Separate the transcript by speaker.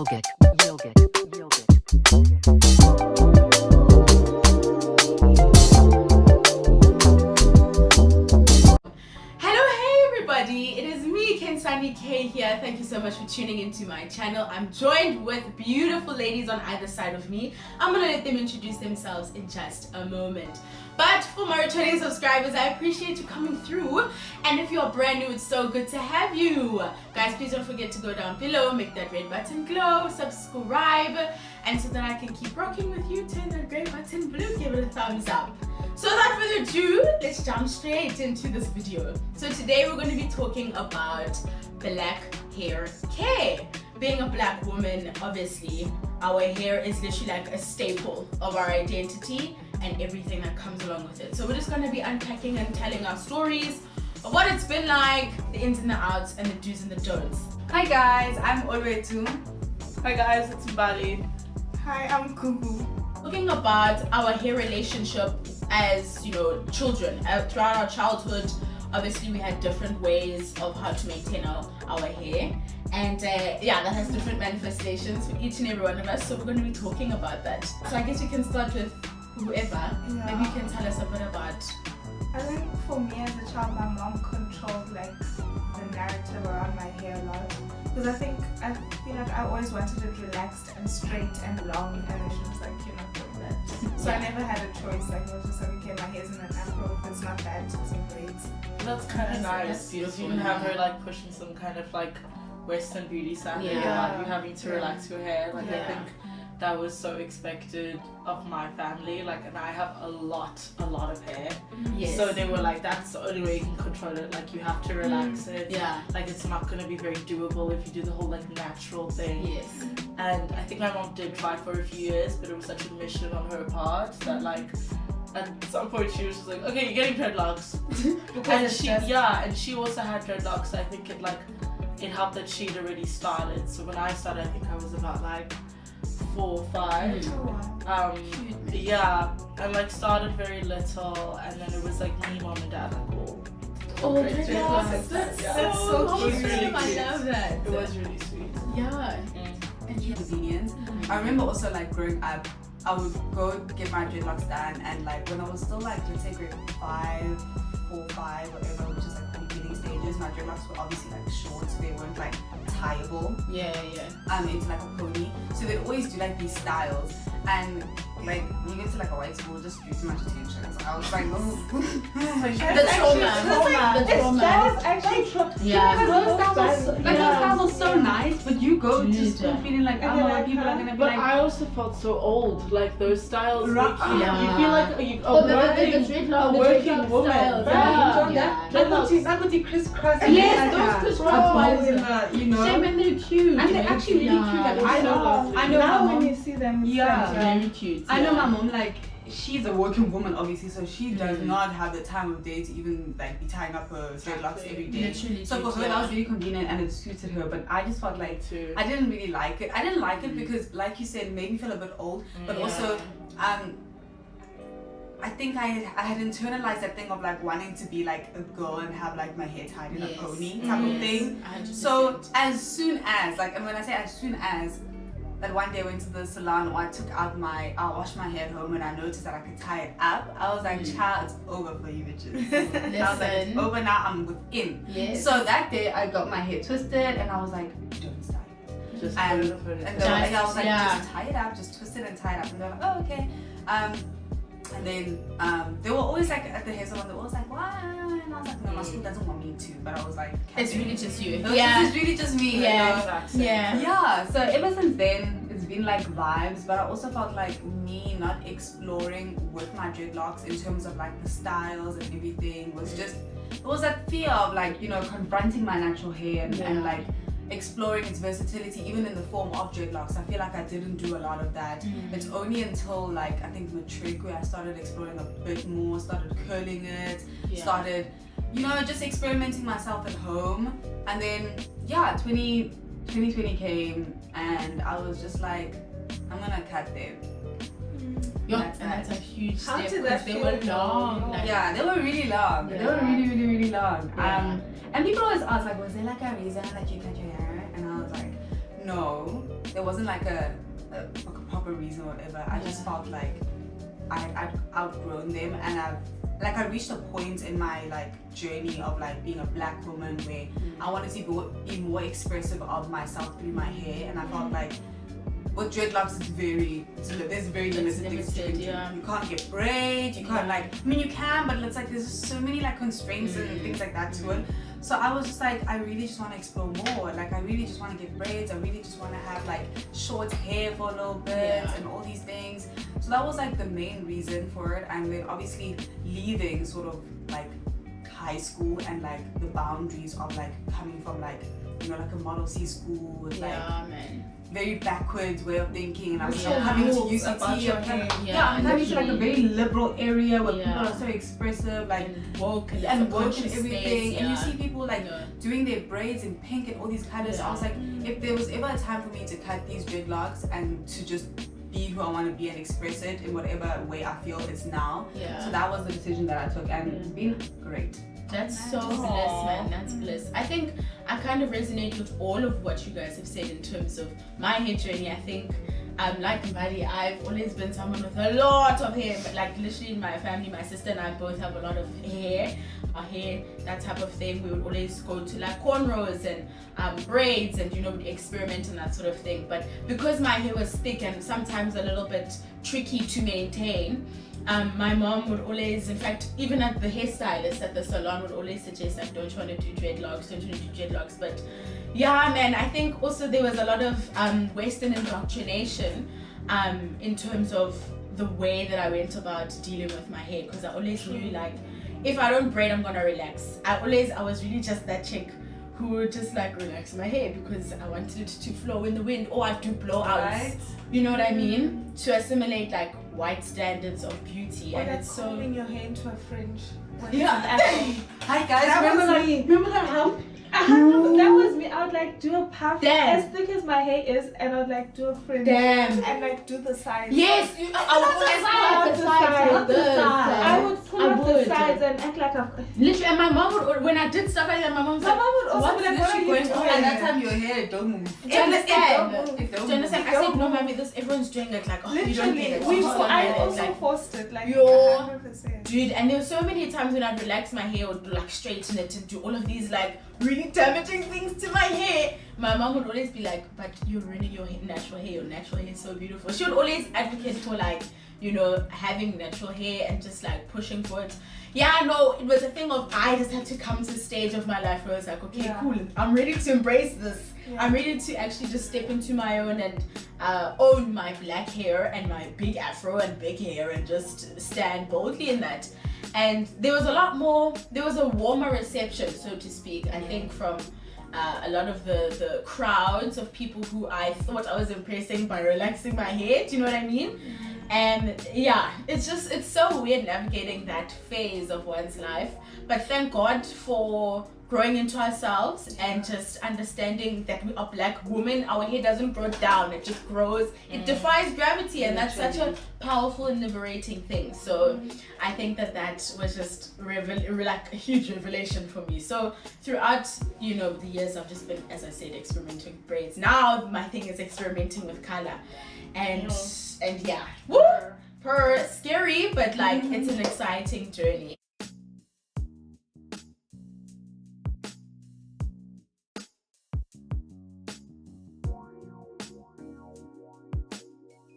Speaker 1: Yogic, yogic, yogic.
Speaker 2: Hello, hey everybody, it is me, Kensani K here. Thank you so much for tuning into my channel. I'm joined with beautiful ladies on either side of me. I'm gonna let them introduce themselves in just a moment. But for my returning subscribers, I appreciate you coming through. And if you're brand new, it's so good to have you. Guys, please don't forget to go down below, make that red button glow, subscribe, and so that I can keep rocking with you, turn that grey button blue, give it a thumbs up. So without further ado, let's jump straight into this video. So today we're going to be talking about black hair care. Being a black woman, obviously, our hair is literally like a staple of our identity and everything that comes along with it. So we're just going to be unpacking and telling our stories of what it's been like, the ins and the outs, and the do's and the don'ts.
Speaker 3: Hi guys, I'm Olwetu.
Speaker 4: Hi guys, it's Bali.
Speaker 3: Hi, I'm Kuku.
Speaker 2: Talking about our hair relationship as, you know, children. Throughout our childhood, obviously we had different ways of how to maintain our hair. And yeah, that has different manifestations for each and every one of us. So we're going to be talking about that. So I guess we can start with whoever. Maybe you can tell us a bit about.
Speaker 3: I think for me as a child, my mom controlled like the narrative around my hair a lot. Because I feel like I always wanted it relaxed and straight and long, and she was like, you're not doing that. So I never had a choice. Like I was just like, okay, my hair's in an afro, if it's not that, it's in braids.
Speaker 4: That's kind of nice.
Speaker 2: That's beautiful.
Speaker 4: You can have her like pushing some kind of like Western beauty standard.
Speaker 2: Yeah.
Speaker 4: You having to relax your hair. Like I think that was so expected of my family. Like, and I have a lot of hair.
Speaker 2: Yes.
Speaker 4: So they were like, that's the only way you can control it. Like you have to relax it.
Speaker 2: Yeah.
Speaker 4: Like it's not gonna be very doable if you do the whole like natural thing.
Speaker 2: Yes.
Speaker 4: And I think my mom did try for a few years, but it was such a mission on her part that like at some point she was just like, okay, you're getting dreadlocks. And she also had dreadlocks. So I think it helped that she'd already started. So when I started, I think I was about like 4 or 5. And like started very little, and then it was like me, mom, and dad like all.
Speaker 2: Dreadlocks. That's so
Speaker 4: cute.
Speaker 2: cute.
Speaker 4: Really
Speaker 2: I
Speaker 4: cute.
Speaker 2: love that.
Speaker 4: It was really sweet.
Speaker 2: Yeah.
Speaker 5: And convenience. I remember also like growing up, I would go get my dreadlocks done, and like when I was still like, let's say grade 5, 4, 5, whatever, which is like the beginning stages, my dreadlocks were obviously like short, so they weren't like tieable.
Speaker 2: Yeah.
Speaker 5: Into like a pony. So they always do like these styles, and like when you get to like a white school, just drew too much attention. So I was like,
Speaker 2: The trauma.
Speaker 3: It's actually true.
Speaker 2: Yeah.
Speaker 3: Because those styles are so nice, but you go to
Speaker 2: Dude.
Speaker 3: school feeling like, oh, like, people are gonna be
Speaker 4: But
Speaker 3: like,
Speaker 4: I also felt so old. Like those styles make you,
Speaker 2: Yeah.
Speaker 4: you feel like a working woman.
Speaker 2: Yeah.
Speaker 3: Like what you crisscross.
Speaker 2: Yes, those crisscross.
Speaker 3: You know.
Speaker 2: Shame, and they're cute.
Speaker 3: And they're actually really cute. Like, I know
Speaker 4: Now
Speaker 3: my
Speaker 4: when
Speaker 3: mom.
Speaker 4: you
Speaker 3: see them,
Speaker 2: Very cute.
Speaker 5: I know my mom, like, she's a working woman obviously, so she does not have the time of day to even like be tying up her dreadlocks every day.
Speaker 2: Literally.
Speaker 5: So for her that was really convenient and it suited her, but I just felt like
Speaker 4: too.
Speaker 5: I didn't really like it. I didn't like it because, like you said, it made me feel a bit old, but also I think I had internalized that thing of like wanting to be like a girl and have like my hair tied in a pony type of thing.
Speaker 2: 100%.
Speaker 5: So as soon as, like, and when I say as soon as, that one day I went to the salon, or I washed my hair at home, and I noticed that I could tie it up. I was like, child, it's over for you bitches. I was like, it's over now, I'm within.
Speaker 2: Yes.
Speaker 5: So that day I got my hair twisted, and I was like, don't stop.
Speaker 4: Just
Speaker 5: And I was like,
Speaker 2: yeah.
Speaker 5: just tie it up, just twist it and tie it up. And they're like, oh, okay. And then they were always like at the hair salon, they were always like, why? And I was like, no, my school doesn't want me to, but I was like,
Speaker 2: It's really just you.
Speaker 5: it's really just me.
Speaker 2: Yeah.
Speaker 5: Yeah, so ever since then, it's been like vibes, but I also felt like me not exploring with my dreadlocks in terms of like the styles and everything was just, it was that fear of like, you know, confronting my natural hair and like exploring its versatility even in the form of dreadlocks. I feel like I didn't do a lot of that. It's only until like I think matric where I started exploring a bit more, started curling it, started, you know, just experimenting myself at home. And then 2020 came and I was just like, I'm gonna cut them.
Speaker 2: That's a huge
Speaker 3: How
Speaker 2: step
Speaker 3: did
Speaker 2: because
Speaker 3: that
Speaker 2: they
Speaker 3: feel?
Speaker 2: were long. Like,
Speaker 5: Yeah, they were really long. They were really long.
Speaker 2: Yeah.
Speaker 5: And people always ask like, was there like a reason that you cut your hair? And I was like, no, there wasn't like a proper reason or whatever. I just felt like I'd outgrown them, and I reached a point in my like journey of like being a black woman where I wanted to be more expressive of myself through my hair, and I felt like with dreadlocks there's very limited things you can do.
Speaker 2: Yeah.
Speaker 5: You can't get braids, you can't like, I mean you can, but it's like there's so many like constraints and things like that to it. So I was just like, I really just want to explore more. Like I really just want to get braids. I really just want to have like short hair for a little bit and all these things. So that was like the main reason for it. And then obviously leaving sort of like high school and like the boundaries of like coming from like, you know, like a Model C school with like very backwards way of thinking, and I was still coming to UCT. I'm coming to like a very liberal area where people are so expressive, like woke and everything. And you see people like doing their braids in pink and all these colors. So I was like, if there was ever a time for me to cut these dreadlocks and to just be who I want to be and express it in whatever way I feel, it's now. So that was the decision that I took, and it's been great.
Speaker 2: That's so bliss, man. That's bliss. I think I kind of resonate with all of what you guys have said in terms of my hair journey. I think, like Mbali, I've always been someone with a lot of hair. But like literally in my family, my sister and I both have a lot of hair. Our hair, that type of thing. We would always go to like cornrows and braids and, you know, experiment and that sort of thing. But because my hair was thick and sometimes a little bit tricky to maintain, my mom would always, in fact, even at the hairstylist at the salon would always suggest like, don't you want to do dreadlocks, don't you want to do dreadlocks? But yeah, man, I think also there was a lot of Western indoctrination in terms of the way that I went about dealing with my hair, because I always knew like, if I don't braid, I'm gonna relax. I was really just that chick who would just like relax my hair because I wanted it to flow in the wind, or I do blowouts. You know what I mean? To assimilate like white standards of beauty.
Speaker 3: Or
Speaker 2: and
Speaker 3: like
Speaker 2: it's so
Speaker 3: combing your hair into a fringe.
Speaker 5: Hi guys,
Speaker 3: Remember that hump? That was me. I would like do a puff as thick as my hair is, and I would like do a fringe. And like do the sides.
Speaker 2: Yes, I would always pull out the sides.
Speaker 3: I would pull out the sides and act like a.
Speaker 2: Literally, and my mom would, when I did stuff like that, my mom was like,
Speaker 3: would also be like, what are you doing?
Speaker 5: And that time your hair don't move.
Speaker 2: Do you understand? Do you understand? I said, no, mommy, everyone's doing it. Like, oh, you don't get it.
Speaker 3: I also forced it. Like,
Speaker 2: yo,
Speaker 3: 100%.
Speaker 2: Dude, and there were so many times when I'd relax my hair or like straighten it and do all of these like really damaging things to my hair. My mom would always be like, but you're ruining your natural hair. Your natural hair is so beautiful. She would always advocate for like, you know, having natural hair and just like pushing for it. Yeah, no, it was a thing of I just had to come to the stage of my life where I was like, okay, cool, I'm ready to embrace this. I'm ready to actually just step into my own and own my black hair and my big afro and big hair and just stand boldly in that. And there was a warmer reception, so to speak, I think, from a lot of the crowds of people who I thought I was impressing by relaxing my hair, do you know what I mean? And yeah, it's so weird navigating that phase of one's life. But thank God for growing into ourselves and just understanding that we are black women. Our hair doesn't grow down, it just grows. It defies gravity, and that's such a powerful and liberating thing. So I think that was just like a huge revelation for me. So throughout, you know, the years, I've just been, as I said, experimenting with braids. Now my thing is experimenting with color. And yeah, woo! Scary, but like it's an exciting journey.